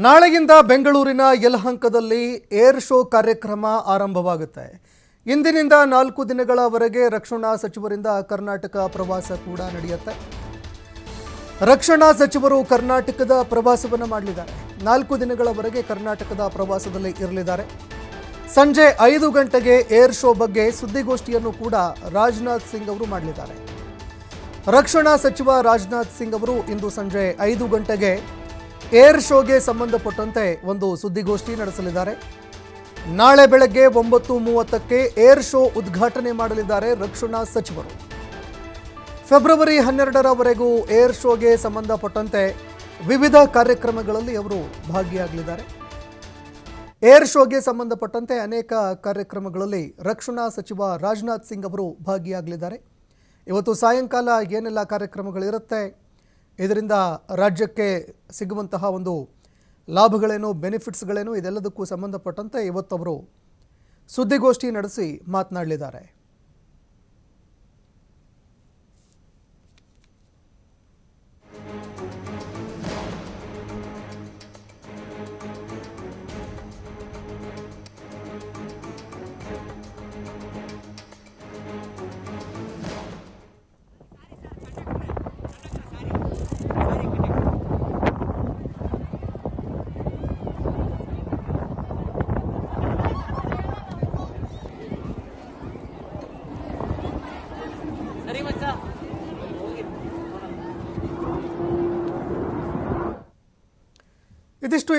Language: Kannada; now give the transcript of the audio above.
ನಾಳೆಯಿಂದ ಬೆಂಗಳೂರಿನ ಯಲಹಂಕದಲ್ಲಿ ಏರ್ ಶೋ ಕಾರ್ಯಕ್ರಮ ಆರಂಭವಾಗುತ್ತೆ. ಇಂದಿನಿಂದ 4 ದಿನಗಳವರೆಗೆ ರಕ್ಷಣಾ ಸಚಿವರಿಂದ ಕರ್ನಾಟಕ ಪ್ರವಾಸ ಕೂಡ ನಡೆಯುತ್ತೆ. ರಕ್ಷಣಾ ಸಚಿವರು ಕರ್ನಾಟಕದ ಪ್ರವಾಸವನ್ನು ಮಾಡಲಿದ್ದಾರೆ. 4 ದಿನಗಳವರೆಗೆ ಕರ್ನಾಟಕದ ಪ್ರವಾಸದಲ್ಲಿ ಇರಲಿದ್ದಾರೆ. ಸಂಜೆ 5 ಗಂಟೆಗೆ ಏರ್ ಶೋ ಬಗ್ಗೆ ಸುದ್ದಿಗೋಷ್ಠಿಯನ್ನು ಕೂಡ ರಾಜನಾಥ್ ಸಿಂಗ್ ಅವರು ಮಾಡಲಿದ್ದಾರೆ. ರಕ್ಷಣಾ ಸಚಿವ ರಾಜನಾಥ್ ಸಿಂಗ್ ಅವರು ಇಂದು ಸಂಜೆ 5 ಗಂಟೆಗೆ ಏರ್ ಶೋಗೆ ಸಂಬಂಧಪಟ್ಟಂತೆ ಒಂದು ಸುದ್ದಿಗೋಷ್ಠಿ ನಡೆಸಲಿದ್ದಾರೆ. ನಾಳೆ ಬೆಳಗ್ಗೆ 9:30ಕ್ಕೆ ಏರ್ ಶೋ ಉದ್ಘಾಟನೆ ಮಾಡಲಿದ್ದಾರೆ ರಕ್ಷಣಾ ಸಚಿವರು. ಫೆಬ್ರವರಿ 12ರವರೆಗೂ ಏರ್ ಶೋಗೆ ಸಂಬಂಧಪಟ್ಟಂತೆ ವಿವಿಧ ಕಾರ್ಯಕ್ರಮಗಳಲ್ಲಿ ಅವರು ಭಾಗಿಯಾಗಲಿದ್ದಾರೆ. ಏರ್ ಶೋಗೆ ಸಂಬಂಧಪಟ್ಟಂತೆ ಅನೇಕ ಕಾರ್ಯಕ್ರಮಗಳಲ್ಲಿ ರಕ್ಷಣಾ ಸಚಿವ ರಾಜನಾಥ್ ಸಿಂಗ್ ಅವರು ಭಾಗಿಯಾಗಲಿದ್ದಾರೆ. ಇವತ್ತು ಸಾಯಂಕಾಲ ಏನೆಲ್ಲ ಕಾರ್ಯಕ್ರಮಗಳಿರುತ್ತೆ, ಇದರಿಂದ ರಾಜ್ಯಕ್ಕೆ ಸಿಗುವಂತಹ ಒಂದು ಲಾಭಗಳೇನು, ಬೆನಿಫಿಟ್ಸ್ಗಳೇನು, ಇದೆಲ್ಲದಕ್ಕೂ ಸಂಬಂಧಪಟ್ಟಂತೆ ಇವತ್ತವರು ಸುದ್ದಿಗೋಷ್ಠಿ ನಡೆಸಿ ಮಾತನಾಡಲಿದ್ದಾರೆ. ಇದಿಷ್ಟು